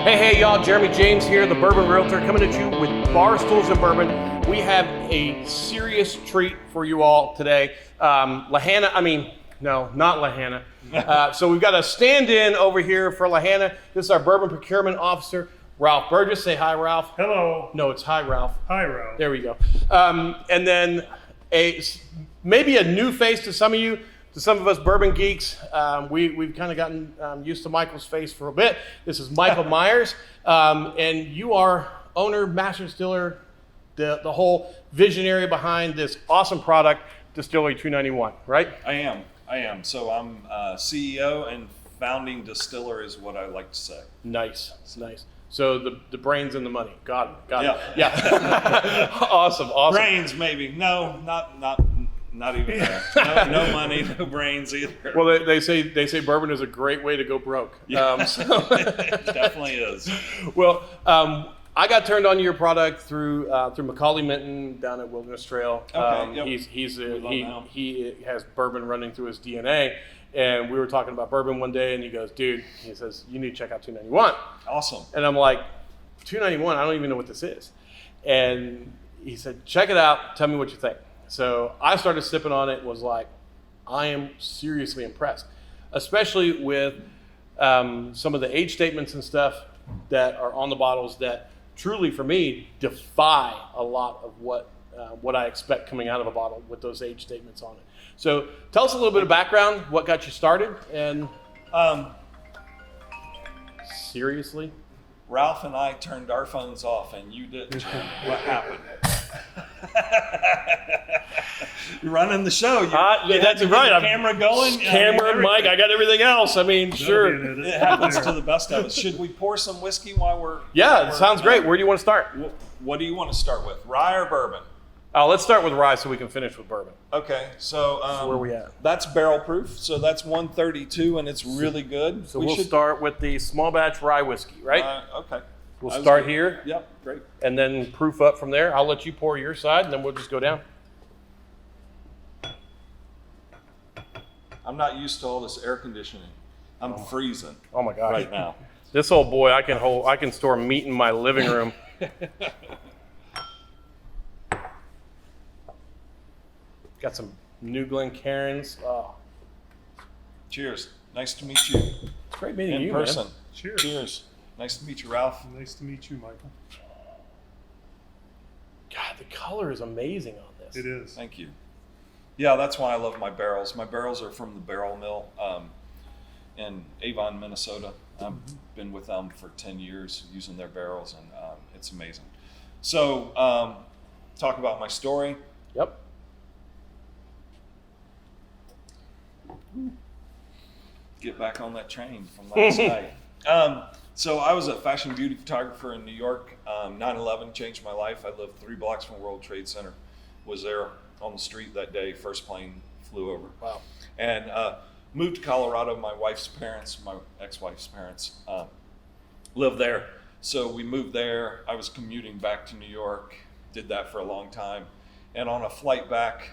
Hey, y'all, Jeremy James here, the Bourbon Realtor, coming at you with Barstools Bourbon. We have a serious treat for you all today. No, not Lahannah. So we've got a stand-in over here for Lahannah. This is our Bourbon Procurement Officer, Ralph Burgess. Say hi, Ralph. Hello. No, it's hi, Ralph. Hi, Ralph. There we go. And then maybe a new face to some of you. To some of us bourbon geeks, we've kind of gotten used to Michael's face for a bit. This is Michael Myers, and you are owner, master distiller, the whole visionary behind this awesome product, Distillery 291, right? I am. So I'm CEO and founding distiller is what I like to say. Nice. So the brains and the money. Got it. Yeah. Awesome. Brains, maybe. No, not even there. No money, no brains either. Well, they say bourbon is a great way to go broke. Yeah. It definitely is. Well, I got turned on to your product through Macaulay Minton down at Wilderness Trail. Okay, yep. He has bourbon running through his DNA, and we were talking about bourbon one day, and he goes, "Dude," he says, "you need to check out 291." Awesome. And I'm like, 291? I don't even know what this is. And he said, "Check it out. Tell me what you think." So I started sipping on it. Was like, I am seriously impressed, especially with some of the age statements and stuff that are on the bottles that truly, for me, defy a lot of what I expect coming out of a bottle with those age statements on it. So tell us a little bit of background, what got you started, and seriously? Ralph and I turned our phones off and you didn't, Jeremy. What happened? You're running the show. Yeah, that's right. Camera going. Camera, mic, I got everything else. I mean, sure. It happens to the best of us. Should we pour some whiskey while we're... Yeah, it sounds great. Where do you want to start? What do you want to start with? Rye or bourbon? Let's start with rye so we can finish with bourbon. Okay, so where are we at? That's barrel proof, so that's 132, and it's really good. So we'll start with the small batch rye whiskey, right? Okay. We'll start here. Yep, great. And then proof up from there. I'll let you pour your side, and then we'll just go down. I'm not used to all this air conditioning. I'm freezing. Oh my gosh. Right now. This old boy, I can store meat in my living room. Got some New Glen Cairns. Oh. Cheers. Nice to meet you. It's great meeting you, in person. man. Cheers. Nice to meet you, Ralph. Nice to meet you, Michael. God, the color is amazing on this. It is. Thank you. Yeah, that's why I love my barrels. My barrels are from the Barrel Mill in Avon, Minnesota. I've been with them for 10 years using their barrels, and it's amazing. So, talk about my story. Yep. Get back on that train from last night. So I was a fashion beauty photographer in New York. 9/11 changed my life. I lived 3 blocks from World Trade Center. Was there on the street that day. First plane flew over. Wow. And moved to Colorado. My wife's parents, my ex-wife's parents, lived there. So we moved there. I was commuting back to New York. Did that for a long time. And on a flight back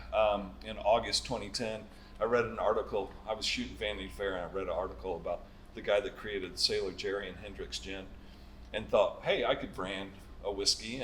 in August 2010, I read an article. I was shooting Vanity Fair, and I read an article about the guy that created Sailor Jerry and Hendrick's Gin, and thought, hey, I could brand a whiskey,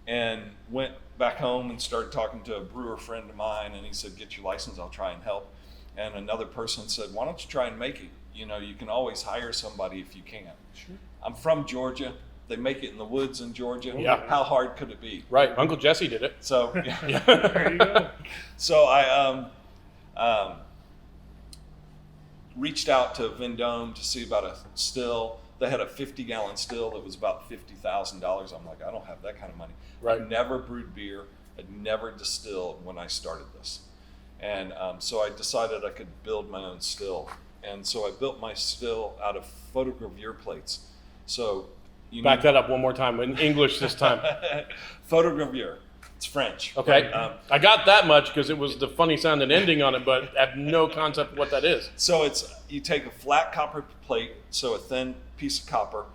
and went back home and started talking to a brewer friend of mine, and he said, get your license, I'll try and help. And another person said, why don't you try and make it? You know, you can always hire somebody if you can. Sure. I'm from Georgia. They make it in the woods in Georgia. Yeah. How hard could it be? Right. Uncle Jesse did it. So, Yeah. There you go. so I reached out to Vendome to see about a still. They had a 50-gallon still that was about $50,000. I'm like, I don't have that kind of money. Right. I'd never brewed beer. I'd never distilled when I started this. And so I decided I could build my own still. And so I built my still out of photogravure plates. So Back that up one more time in English this time. Photogravure. It's French. Okay. I got that much because it was the funny sounding ending on it, but I have no concept of what that is. So you take a flat copper plate, so a thin piece of copper,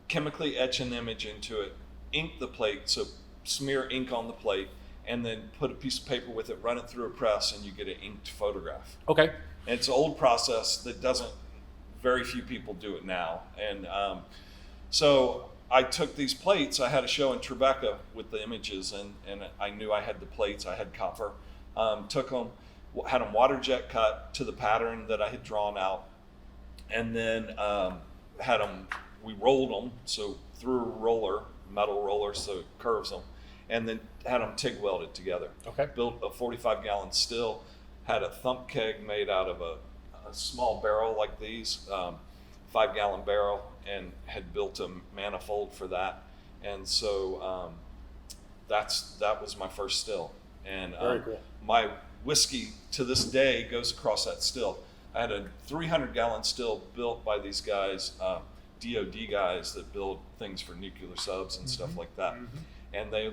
chemically etch an image into it, ink the plate, so smear ink on the plate, and then put a piece of paper with it, run it through a press, and you get an inked photograph. Okay. And it's an old process that doesn't very few people do it now. And so I took these plates. I had a show in Tribeca with the images, and I knew I had the plates. I had copper. Took them, had them water jet cut to the pattern that I had drawn out, and then we rolled them, so through a roller, metal roller, so it curves them, and then had them TIG welded together. Okay. Built a 45-gallon still, had a thump keg made out of a small barrel like these, 5-gallon barrel, and had built a manifold for that. And so that was my first still. And Very cool. My whiskey to this day goes across that still. I had a 300-gallon still built by these guys, DOD guys that build things for nuclear subs and stuff like that. And they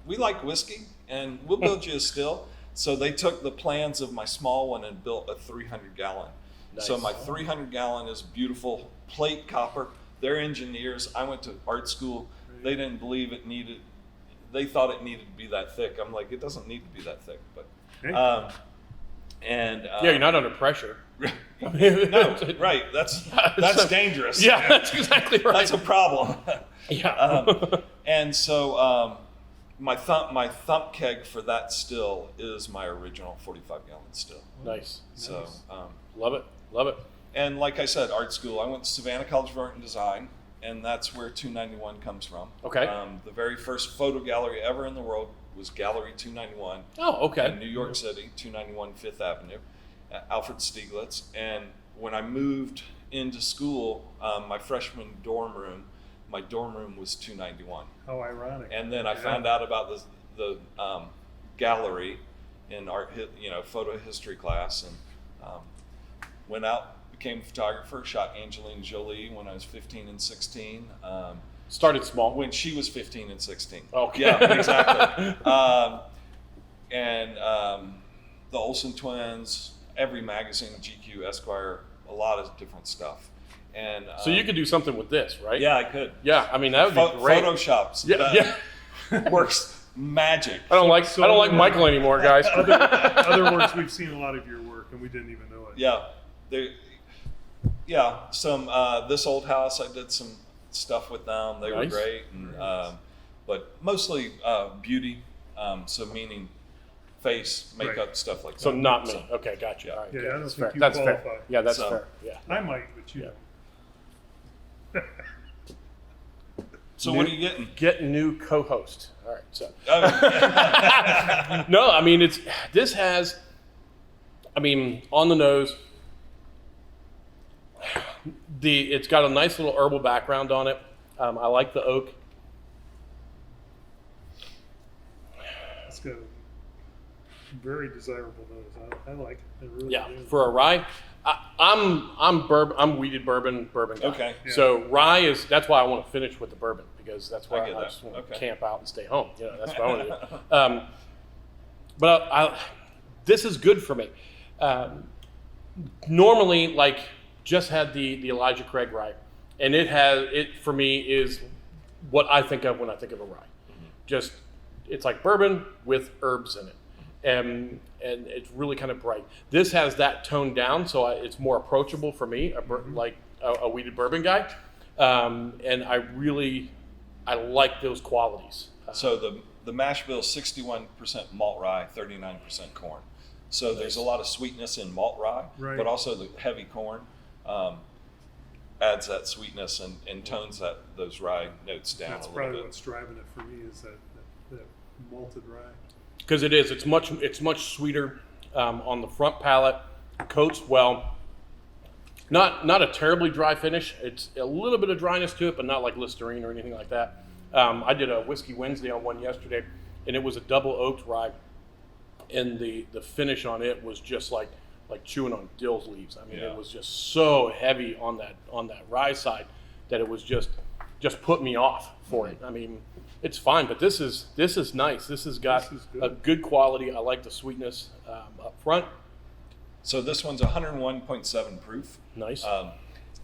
we like whiskey, and we'll build you a still. So they took the plans of my small one and built a 300-gallon. Nice. So my 300-gallon is beautiful plate copper. They're engineers. I went to art school. They didn't believe it needed. They thought it needed to be that thick. I'm like, it doesn't need to be that thick. But yeah, you're not under pressure. No, right. That's dangerous. Yeah, that's exactly right. That's a problem. Yeah. And so my thump keg for that still is my original 45-gallon still. Nice. So Love it. and like I said, art school. I went to Savannah College of Art and Design, and that's where 291 comes from. Okay. The very first photo gallery ever in the world was Gallery 291. Oh, okay. In New York City, 291 Fifth Avenue, Alfred Stieglitz. And when I moved into school, my freshman dorm room, my dorm room was 291. How ironic. And then I found out about the gallery in art, photo history class, and went out, became a photographer, shot Angelina Jolie when I was 15 and 16. Started small. When she was 15 and 16. Okay. Yeah, exactly. And the Olsen twins, every magazine, GQ, Esquire, a lot of different stuff. And So you could do something with this, right? yeah, I could. Yeah, I mean that would be great. Photoshop's Yeah. works magic. I don't like Michael anymore, guys. Other words, we've seen a lot of your work, and we didn't even know it. Yeah. Some This Old House, I did some stuff with them. They were Nice. great, and but mostly beauty. So meaning face, makeup, Right. stuff like that. So not me. So, Okay, gotcha. Yeah. All right, Yeah, good. I don't That's think fair. you That's qualify. fair. Yeah, that's So- fair. Yeah. I might, but you Yeah. don't. so what are you getting? Get new co-host. All right, so Oh, no, I mean on the nose. It's got a nice little herbal background on it. I like the oak. It's got a very desirable nose. I like it. I really Yeah, do. for a rye, I'm weeded bourbon guy. Okay. Yeah. So rye that's why I want to finish with the bourbon, because that's why I get I that. just want Okay. to camp out and stay home. That's what I want to do. But this is good for me. Normally, just had the Elijah Craig rye, and it for me is what I think of when I think of a rye. Just it's like bourbon with herbs in it. And it's really kind of bright. This has that toned down, so it's more approachable for me, like a weeded bourbon guy. And I like those qualities. So the mash bill is 61% malt rye, 39% corn. So there's a lot of sweetness in malt rye, Right. but also the heavy corn adds that sweetness and tones those rye notes down That's a probably little bit. what's driving it for me is that malted rye. Because it's much sweeter on the front palate, coats well. Not a terribly dry finish. It's a little bit of dryness to it, but not like Listerine or anything like that. I did a Whiskey Wednesday on one yesterday, and it was a double oaked rye, and the finish on it was just like chewing on dill's leaves. I mean, Yeah. it was just so heavy on that rye side that it was just put me off for it. I mean, it's fine, but this is nice. This has got This is good. a good quality. I like the sweetness up front. So this one's 101.7 proof. Nice. The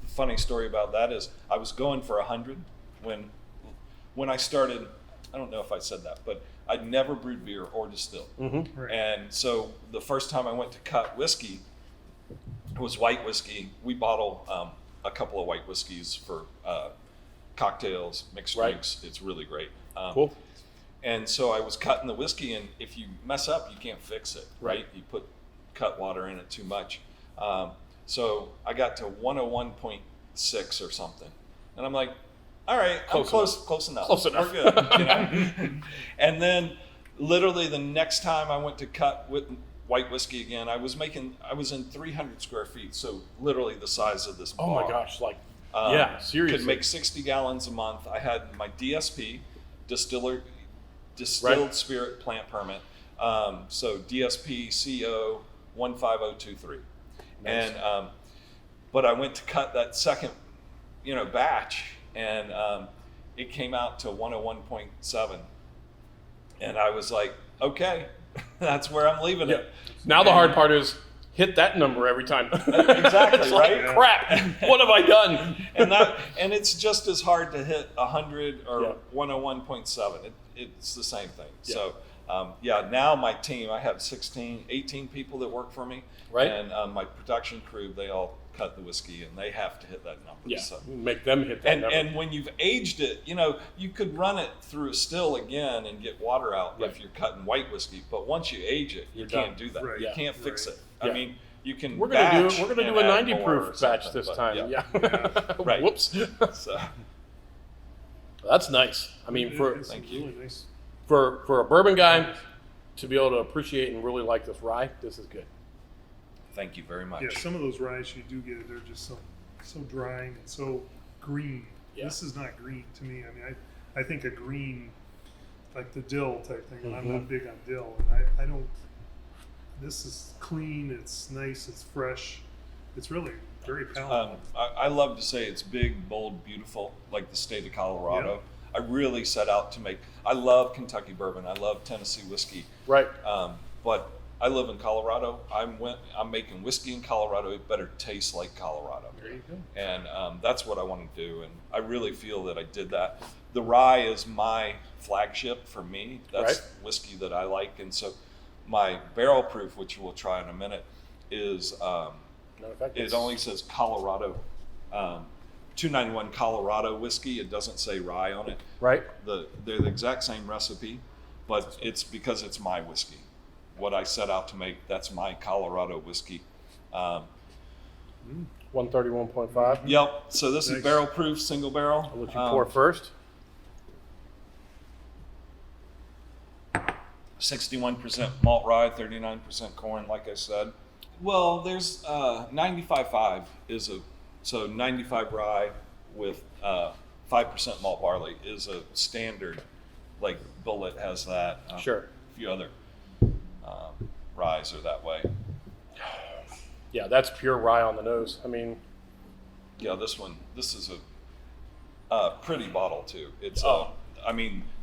funny story about that is I was going for 100 when I started. I don't know if I said that, but I'd never brewed beer or distilled. Mm-hmm. Right. And so the first time I went to cut whiskey, it was white whiskey. We bottle a couple of white whiskeys for cocktails, mixed Right. drinks. It's really great. Cool. And so I was cutting the whiskey, and if you mess up, you can't fix it, right? You put cut water in it too much. So I got to 101.6 or something. And I'm like, all right, I'm close enough. Close enough. We're good. You know? And then literally the next time I went to cut with white whiskey again, I was in 300 square feet. So literally the size of this bar. Oh my gosh. Seriously. Could make 60 gallons a month. I had my DSP, distilled spirit plant permit. So DSP CO 15023. Nice. And, but I went to cut that second, batch, and it came out to 101.7. And I was like, okay, that's where I'm leaving it. Now the hard part is hit that number every time. Exactly, It's right? like, crap, what have I done? And it's just as hard to hit 100 or 101.7. It's the same thing. Yeah. So, now my team, I have 18 people that work for me. Right. And my production crew, they all cut the whiskey, and they have to hit that number. Yeah, So. make them hit that number. And when you've aged it, you could run it through a still again and get water out if you're cutting white whiskey. But once you age it, you can't do that. Right. You can't fix it. Yeah. I mean, you can. We're gonna do a add 90 more proof or batch something, this but time. Yeah. Right. Whoops. So, That's nice. I mean, It's Thank you. really nice. for a bourbon guy to be able to appreciate and really like this rye, this is good. thank you very much. Yeah, some of those ryes you do get, they're just so drying and so green. Yeah. This is not green to me. I mean, I think a green, like the dill type thing, and I'm Mm-hmm. not big on dill, and I don't, this is clean, it's nice, it's fresh, it's really very palatable. I love to say it's big, bold, beautiful, like the state of Colorado. I really set out to make. I love Kentucky bourbon. I love Tennessee whiskey. Right. But I live in Colorado. I'm making whiskey in Colorado. It better taste like Colorado. There you go. And that's what I want to do. And I really feel that I did that. The rye is my flagship for me. That's Right. whiskey that I like. And so my barrel proof, which we'll try in a minute, is it only says Colorado, 291 Colorado whiskey. It doesn't say rye on it. Right. They're the exact same recipe, but it's because it's my whiskey. What I set out to make, that's my Colorado whiskey. 131.5. Yep. So this Nice. is barrel proof, single barrel. I'll let you pour first. 61% malt rye, 39% corn, like I said. Well, there's 95.5 so 95 rye with 5% malt barley is a standard. Like Bullet has that. Sure. A few other ryes are that way. Yeah, that's pure rye on the nose. I mean, Yeah, this is a pretty bottle too. It's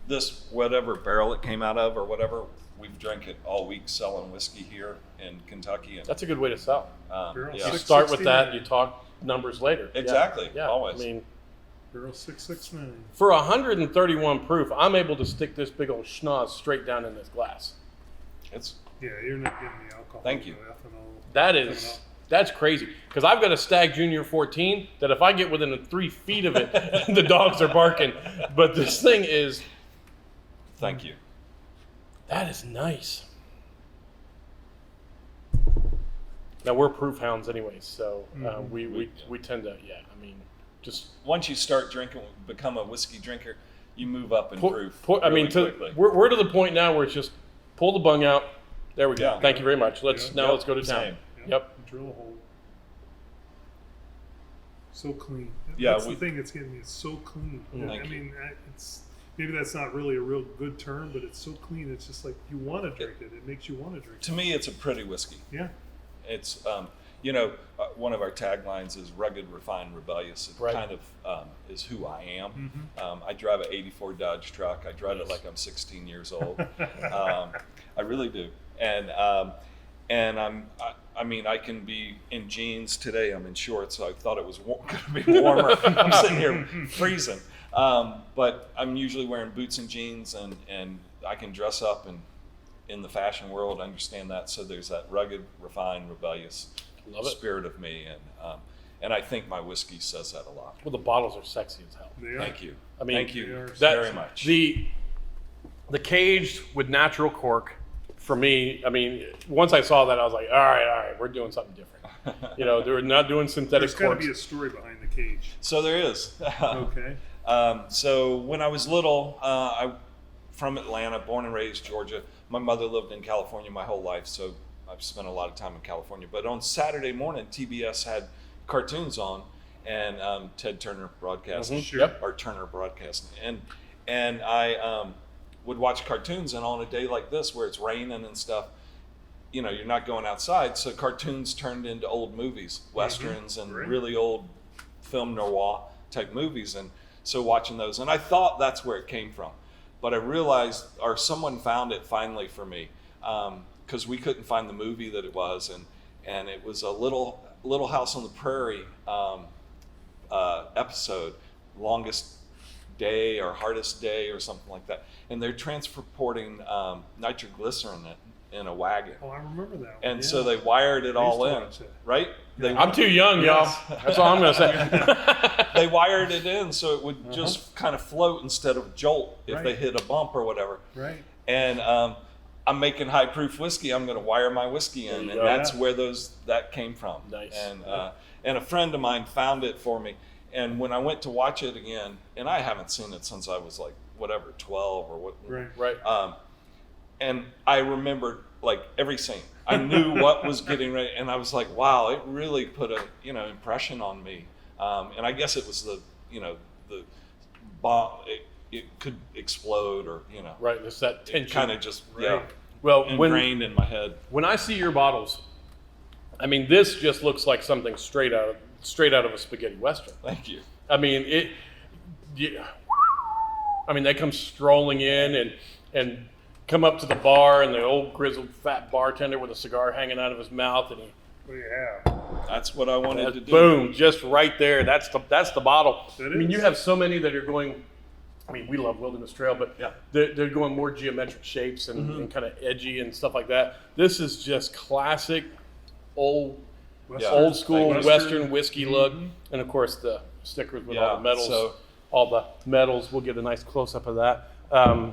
this whatever barrel it came out of or whatever, we've drank it all week selling whiskey here in Kentucky. And, that's a good way to sell. Barrel You yeah, six- start with that, 669. you talk numbers later. Yeah. Exactly, Yeah. always. I mean, Barrel 669. for 131 proof, I'm able to stick this big old schnoz straight down in this glass. it's Yeah, you're not getting the alcohol. Thank you. the ethanol. That is, that's crazy. Because I've got a Stag Junior 14 that if I get within 3 feet of it, the dogs are barking. But this thing is, thank you. that is nice. Now we're proof hounds anyways, so we tend to, I mean, just Once you start drinking, become a whiskey drinker, you move up in proof. Quickly. we're to the point now where it's just pull the bung out. There we go. Yeah. Thank you very much. Let's Yeah. let's go to town. Same. Yep. Drill a hole. So clean. Yeah, That's the thing that's getting me. It's so clean. Thank I you. mean, it's maybe that's not really a real good term, but it's so clean. It's just like you want to drink it. It makes you want to drink To me, it's a pretty whiskey. it. Yeah. It's one of our taglines is rugged, refined, rebellious. It Right. kind of is who I am. Mm-hmm. I drive an '84 Dodge truck. I drive it like I'm 16 years old. I really do. And I can be in jeans today. I'm in shorts, so I thought it was going to be warmer. I'm sitting here freezing. But I'm usually wearing boots and jeans, and I can dress up and in the fashion world, understand that. So there's that rugged, refined, rebellious Love it. spirit of me, And I think my whiskey says that a lot. Well, the bottles are sexy as hell. They are. Thank you. I mean, thank you That- very much. The caged with natural cork, for me, I mean, once I saw that, I was like, all right, we're doing something different. They're not doing synthetic There's got to corks. be a story behind the cage. So there is. Okay. So when I was little, I from Atlanta, born and raised Georgia. My mother lived in California my whole life, so I've spent a lot of time in California. But on Saturday morning, TBS had cartoons on, and Ted Turner Broadcasting, Sure. Yep. or Turner Broadcasting, and I would watch cartoons. And on a day like this, where it's raining and stuff, you're not going outside, so cartoons turned into old movies, westerns, and Right. really old film noir type movies. And so watching those, and I thought that's where it came from, but I realized, or someone found it finally for me, because we couldn't find the movie that it was, and it was a Little House on the Prairie episode, Longest Day or Hardest Day or something like that, and they're transporting nitroglycerin in a wagon. Oh, I remember that one. And Yeah. so they wired it all I used to in, watch that. right? They, I'm too young, y'all. Yes. That's all I'm going to say. they wired it in so it would just kind of float instead of jolt if they Right. hit a bump or whatever. Right. And I'm making high proof whiskey. I'm going to wire my whiskey There in, you and go. that's where that came from. Nice. And a friend of mine found it for me. And when I went to watch it again, and I haven't seen it since I was like 12 or what. Right. Right. And I remembered like every scene. I knew what was getting ready, and I was like, wow, it really put a impression on me. And I guess it was the bomb. It could explode, or Right. It's that it tension. kind of just Right. Well, ingrained in my head. when I see your bottles, I mean, this just looks like something straight out of a spaghetti western. Thank you. I mean, they come strolling in and come up to the bar, and the old grizzled fat bartender with a cigar hanging out of his mouth, and he What do you have? That's what I wanted to do. boom, just right there. That's the bottle. That I mean, is. you have so many that are going. I mean, we love Wilderness Trail, but Yeah. they're going more geometric shapes and kind of edgy and stuff like that. This is just classic, old school Like Western whiskey look, and of course the stickers with all Yeah, the medals. so- all the medals. We'll get a nice close up of that.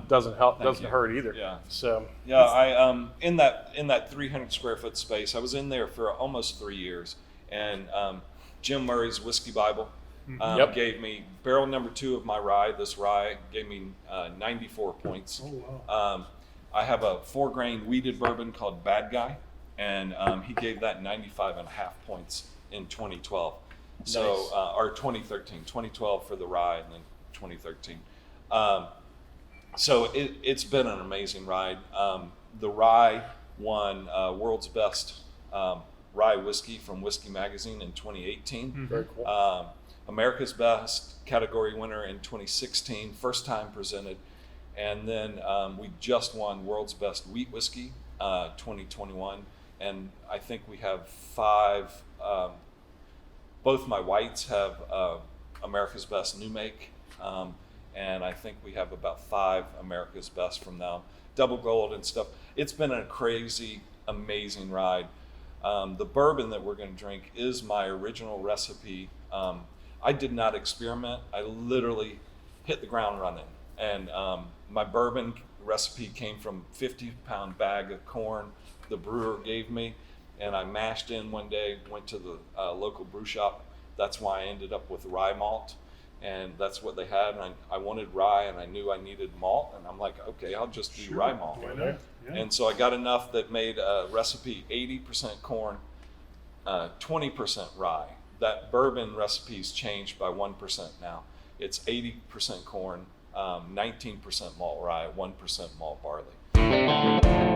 Doesn't help. Thank Doesn't you. hurt either. Yeah. So Yeah, I in that 300 square foot space, I was in there for almost 3 years, and Jim Murray's Whiskey Bible Yep. gave me barrel number 2 of my rye. This rye gave me 94 points. Oh, wow. I have a 4-grain weeded bourbon called Bad Guy, and he gave that 95.5 points in 2012. So, Nice. or 2013, 2012 for the rye, and then 2013. So it's been an amazing ride. The rye won World's Best Rye Whiskey from Whiskey Magazine in 2018. very cool. America's Best category winner in 2016, first time presented. And then we just won World's Best Wheat Whiskey 2021. And I think we have 5, both my whites have America's Best New Make. And I think we have about 5 America's Best from them, double gold and stuff. It's been a crazy, amazing ride. The bourbon that we're going to drink is my original recipe. I did not experiment. I literally hit the ground running. And my bourbon recipe came from a 50-pound bag of corn the brewer gave me, and I mashed in one day, went to the local brew shop. That's why I ended up with rye malt. And that's what they had, and I wanted rye, and I knew I needed malt, and I'm like, okay, I'll just do Sure. rye malt. Why not? Yeah. And so I got enough that made a recipe 80% corn, 20% rye. That bourbon recipe's changed by 1% now. It's 80% corn, 19% malt rye, 1% malt barley.